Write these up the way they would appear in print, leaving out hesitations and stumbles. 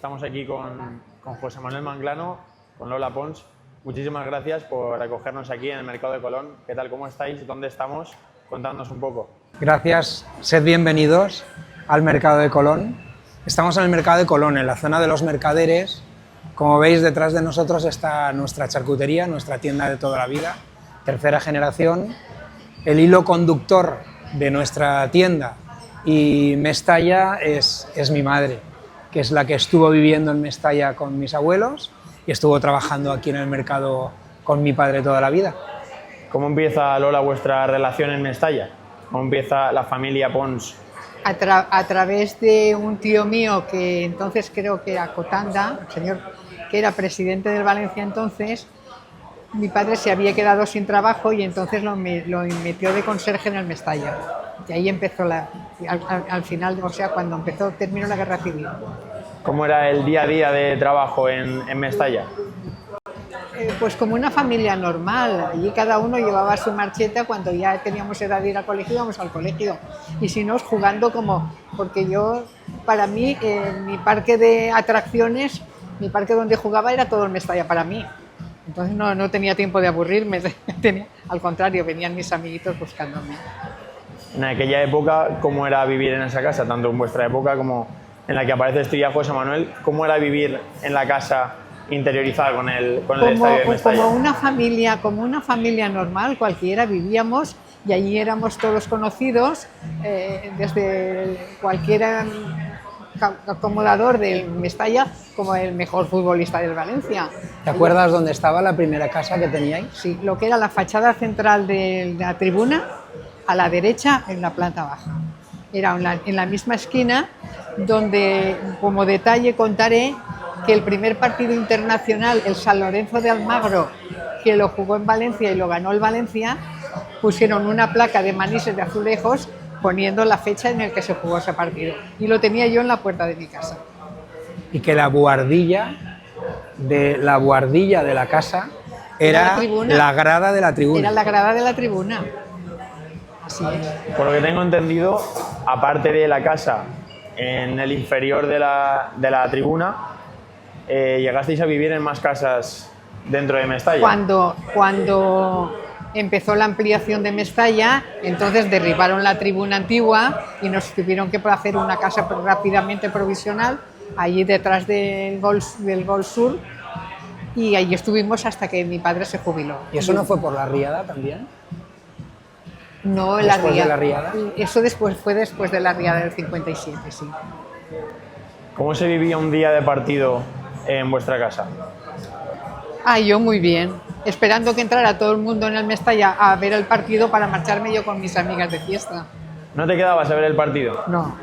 estamos aquí con José Manuel Manglano, con Lola Pons. Muchísimas gracias por acogernos aquí en el Mercado de Colón. ¿Qué tal? ¿Cómo estáis? ¿Dónde estamos? Contadnos un poco. Gracias, sed bienvenidos al Mercado de Colón. Estamos en el Mercado de Colón, en la zona de los mercaderes. Como veis, detrás de nosotros está nuestra charcutería, nuestra tienda de toda la vida, tercera generación. El hilo conductor de nuestra tienda y Mestalla es mi madre, que es la que estuvo viviendo en Mestalla con mis abuelos y estuvo trabajando aquí en el mercado con mi padre toda la vida. ¿Cómo empieza, Lola, vuestra relación en Mestalla? ¿Cómo empieza la familia Pons? A través de un tío mío que entonces creo que era Cotanda, el señor que era presidente del Valencia entonces. Mi padre se había quedado sin trabajo y entonces lo metió de conserje en el Mestalla. Y ahí empezó al final, o sea, cuando terminó la guerra civil. ¿Cómo era el día a día de trabajo en Mestalla? Pues como una familia normal. Allí cada uno llevaba su marcheta. Cuando ya teníamos edad de ir al colegio, íbamos al colegio. Y si no, jugando porque para mí, mi parque de atracciones, mi parque donde jugaba era todo el Mestalla para mí. Entonces no tenía tiempo de aburrirme, al contrario, venían mis amiguitos buscándome. En aquella época, ¿cómo era vivir en esa casa? Tanto en vuestra época como en la que apareces tú ya, José Manuel, ¿cómo era vivir en la casa interiorizada con el estadio de Mestalla? Como una familia normal, cualquiera, vivíamos y allí éramos todos conocidos, desde cualquier acomodador del Mestalla como el mejor futbolista del Valencia. ¿Te acuerdas dónde estaba la primera casa que teníais? Sí, lo que era la fachada central de la tribuna, a la derecha, en la planta baja. Era en la misma esquina, donde, como detalle, contaré que el primer partido internacional, el San Lorenzo de Almagro, que lo jugó en Valencia y lo ganó el Valencia, pusieron una placa de manises de azulejos poniendo la fecha en la que se jugó ese partido. Y lo tenía yo en la puerta de mi casa. Y que la buhardilla de la casa era la grada de la tribuna. Era la grada de la tribuna. Así es. Por lo que tengo entendido, aparte de la casa, en el inferior de la tribuna, llegasteis a vivir en más casas dentro de Mestalla. Cuando empezó la ampliación de Mestalla, entonces derribaron la tribuna antigua y nos tuvieron que hacer una casa rápidamente provisional allí detrás del Gol Sur, y allí estuvimos hasta que mi padre se jubiló. ¿Y eso no fue por la riada también? No, ¿Después de la riada? Eso fue después de la riada del 57, sí. ¿Cómo se vivía un día de partido en vuestra casa? Yo muy bien, esperando que entrara todo el mundo en el Mestalla a ver el partido para marcharme yo con mis amigas de fiesta. ¿No te quedabas a ver el partido? No.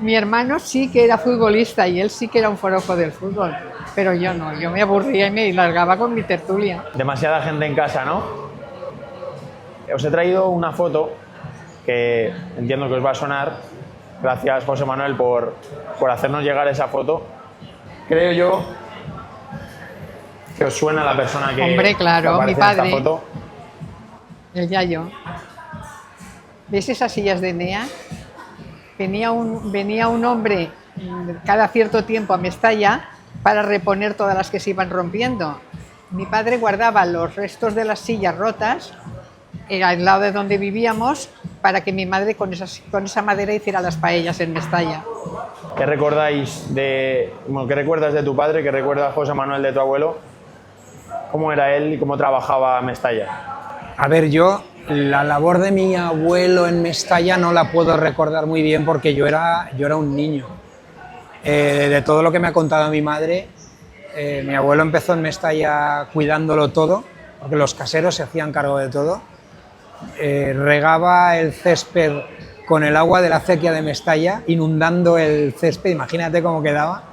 Mi hermano sí que era futbolista y él sí que era un forofo del fútbol, pero yo no, yo me aburría y me largaba con mi tertulia. Demasiada gente en casa, ¿no? Os he traído una foto que entiendo que os va a sonar. Gracias, José Manuel, por hacernos llegar esa foto. Creo yo que os suena la persona que... Hombre, claro, que mi aparece padre. en esta foto. El Yayo. ¿Ves esas sillas de Enea? Venía un hombre cada cierto tiempo a Mestalla para reponer todas las que se iban rompiendo. Mi padre guardaba los restos de las sillas rotas al lado de donde vivíamos para que mi madre con esa madera hiciera las paellas en Mestalla. ¿Qué recuerdas de tu padre? ¿Qué recuerdas, José Manuel, de tu abuelo? ¿Cómo era él y cómo trabajaba Mestalla? A ver, yo la labor de mi abuelo en Mestalla no la puedo recordar muy bien porque yo era un niño. De todo lo que me ha contado mi madre, mi abuelo empezó en Mestalla cuidándolo todo, porque los caseros se hacían cargo de todo. Regaba el césped con el agua de la acequia de Mestalla, inundando el césped, imagínate cómo quedaba.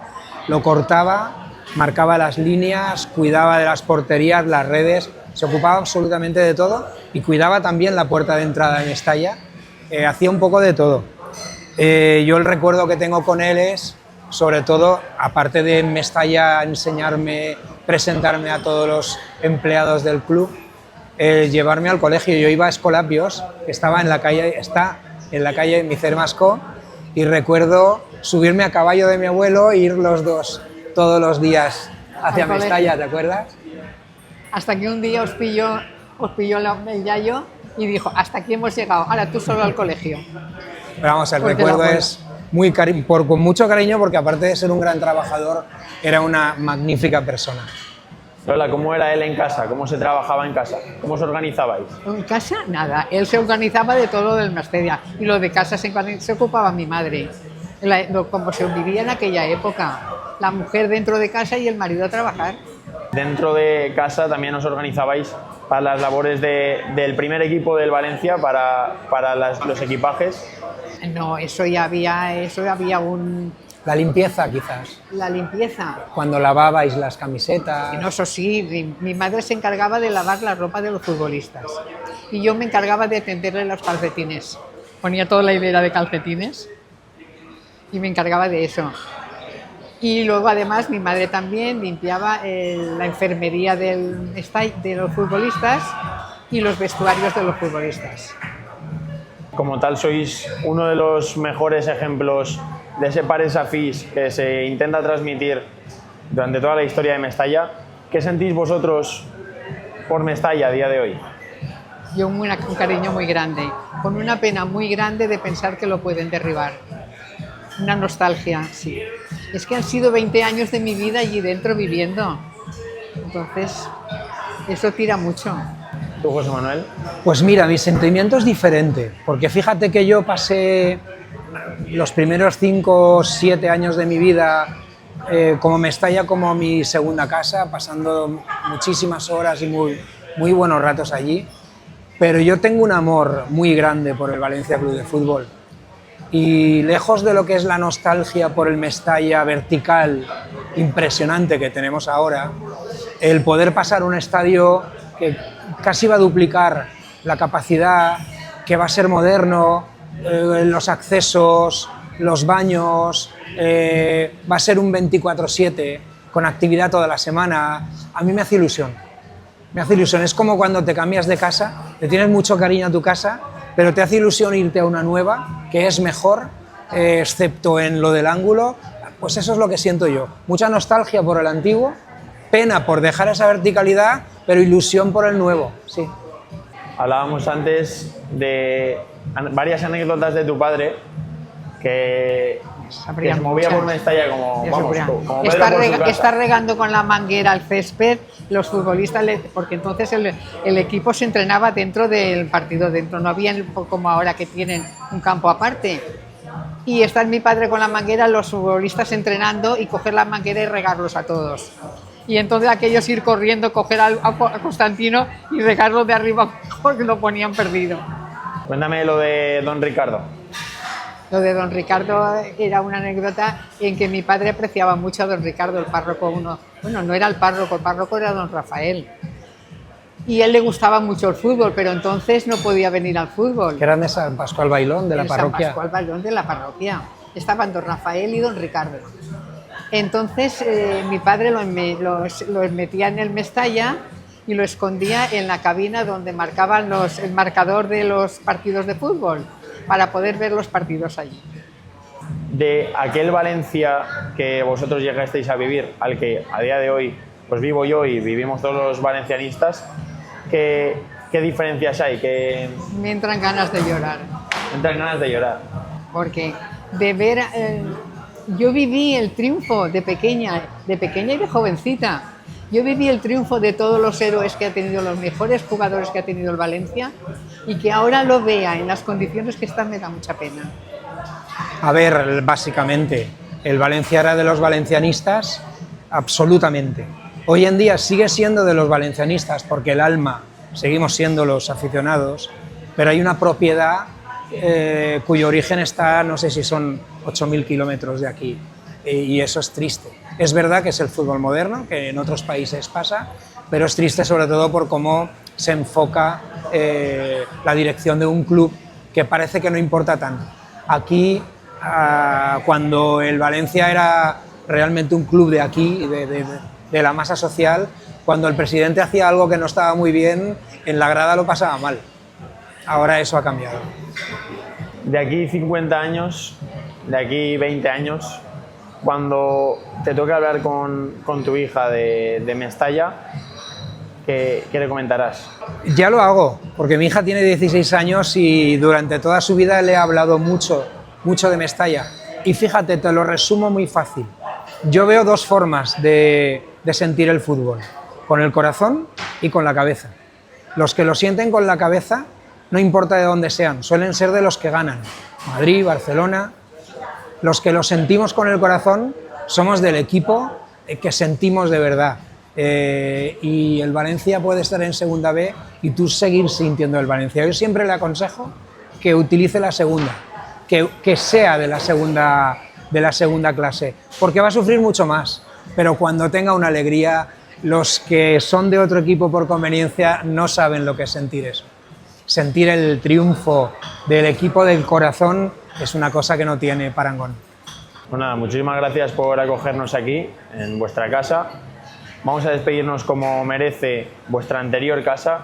Lo cortaba, marcaba las líneas, cuidaba de las porterías, las redes, se ocupaba absolutamente de todo y cuidaba también la puerta de entrada de Mestalla. Hacía un poco de todo. Yo el recuerdo que tengo con él es, sobre todo, aparte de en Mestalla enseñarme, presentarme a todos los empleados del club, llevarme al colegio. Yo iba a Escolapios, que está en la calle Micer Mascó, y recuerdo subirme a caballo de mi abuelo e ir los dos todos los días hacia Al colegio. Mestalla, ¿te acuerdas? Hasta que un día os pilló el yayo y dijo, hasta aquí hemos llegado, ahora tú solo al colegio. Pero vamos, el Porque recuerdo la abuela- es con mucho cariño, porque aparte de ser un gran trabajador, era una magnífica persona. Lola, ¿cómo era él en casa? ¿Cómo se trabajaba en casa? ¿Cómo os organizabais? En casa, nada. Él se organizaba de todo lo del Mestalla. Y lo de casa se ocupaba mi madre. Como se vivía en aquella época. La mujer dentro de casa y el marido a trabajar. Dentro de casa también os organizabais para las labores del primer equipo del Valencia, para los equipajes. No, eso ya había La limpieza, quizás. la limpieza. Cuando lavabais las camisetas. Y no, eso sí, mi madre se encargaba de lavar la ropa de los futbolistas. Y yo me encargaba de tenderle los calcetines. Ponía toda la hilera de calcetines y me encargaba de eso. Y luego además mi madre también limpiaba la enfermería de los futbolistas y los vestuarios de los futbolistas. Como tal, sois uno de los mejores ejemplos de ese pares afís que se intenta transmitir durante toda la historia de Mestalla. ¿Qué sentís vosotros por Mestalla a día de hoy? Yo un cariño muy grande, con una pena muy grande de pensar que lo pueden derribar. Una nostalgia, sí. Es que han sido 20 años de mi vida allí dentro viviendo. Entonces, eso tira mucho. ¿Tú, José Manuel? Pues mira, mi sentimiento es diferente, porque fíjate que yo pasé los primeros 5 o 7 años de mi vida como Mestalla, como mi segunda casa, pasando muchísimas horas y muy buenos ratos allí, pero yo tengo un amor muy grande por el Valencia Club de Fútbol. Y lejos de lo que es la nostalgia por el Mestalla vertical impresionante que tenemos ahora, el poder pasar un estadio que casi va a duplicar la capacidad, que va a ser moderno, los accesos, los baños, va a ser un 24/7 con actividad toda la semana, a mí me hace ilusión. Me hace ilusión, es como cuando te cambias de casa, le tienes mucho cariño a tu casa, pero te hace ilusión irte a una nueva, que es mejor, excepto en lo del ángulo. Pues eso es lo que siento yo. Mucha nostalgia por el antiguo, pena por dejar esa verticalidad, pero ilusión por el nuevo, sí. Hablábamos antes de varias anécdotas de tu padre que se movía por Mestalla como Pedro por su casa. Está regando con la manguera el césped, los futbolistas, porque entonces el equipo se entrenaba dentro del partido, no había como ahora que tienen un campo aparte. Y está mi padre con la manguera, los futbolistas entrenando y coger la manguera y regarlos a todos. Y entonces aquellos ir corriendo, coger a Constantino y regarlo de arriba porque lo ponían perdido. Cuéntame lo de don Ricardo. Lo de don Ricardo era una anécdota en que mi padre apreciaba mucho a don Ricardo, el párroco. Bueno, no era el párroco era don Rafael. Y a él le gustaba mucho el fútbol, pero entonces no podía venir al fútbol. Que eran de San Pascual Bailón, de la parroquia. San Pascual Bailón de la parroquia. Estaban don Rafael y don Ricardo. Entonces mi padre los metía en el Mestalla y lo escondía en la cabina donde marcaban el marcador de los partidos de fútbol, para poder ver los partidos allí. De aquel Valencia que vosotros llegasteis a vivir, al que a día de hoy pues vivo yo y vivimos todos los valencianistas, ¿qué diferencias hay? Me entran ganas de llorar. Me entran ganas de llorar. Porque de ver... yo viví el triunfo de pequeña y de jovencita. Yo viví el triunfo de todos los héroes que ha tenido, los mejores jugadores que ha tenido el Valencia, y que ahora lo vea en las condiciones que están me da mucha pena. A ver, básicamente, el Valencia era de los valencianistas, absolutamente. Hoy en día sigue siendo de los valencianistas porque el alma, seguimos siendo los aficionados, pero hay una propiedad cuyo origen está, no sé si son 8.000 kilómetros de aquí, y eso es triste. Es verdad que es el fútbol moderno, que en otros países pasa, pero es triste sobre todo por cómo se enfoca la dirección de un club que parece que no importa tanto. Aquí, cuando el Valencia era realmente un club de aquí, de la masa social, cuando el presidente hacía algo que no estaba muy bien, en la grada lo pasaba mal. Ahora eso ha cambiado. De aquí 50 años, de aquí 20 años, cuando te toque hablar con tu hija de Mestalla, ¿qué le comentarás? Ya lo hago, porque mi hija tiene 16 años y durante toda su vida le he hablado mucho de Mestalla. Y fíjate, te lo resumo muy fácil. Yo veo dos formas de sentir el fútbol, con el corazón y con la cabeza. Los que lo sienten con la cabeza, no importa de dónde sean, suelen ser de los que ganan. Madrid, Barcelona. Los que lo sentimos con el corazón somos del equipo que sentimos de verdad. Y el Valencia puede estar en segunda B y tú seguir sintiendo el Valencia. Yo siempre le aconsejo que utilice la segunda, que sea de la segunda clase, porque va a sufrir mucho más. Pero cuando tenga una alegría, los que son de otro equipo por conveniencia no saben lo que es sentir eso. Sentir el triunfo del equipo del corazón es una cosa que no tiene parangón. Pues nada, muchísimas gracias por acogernos aquí, en vuestra casa. Vamos a despedirnos como merece vuestra anterior casa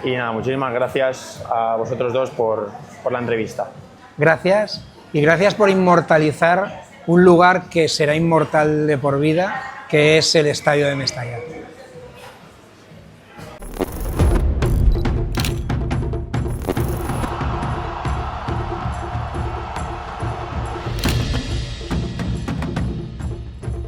y nada, muchísimas gracias a vosotros dos por la entrevista. Gracias, y gracias por inmortalizar un lugar que será inmortal de por vida, que es el Estadio de Mestalla.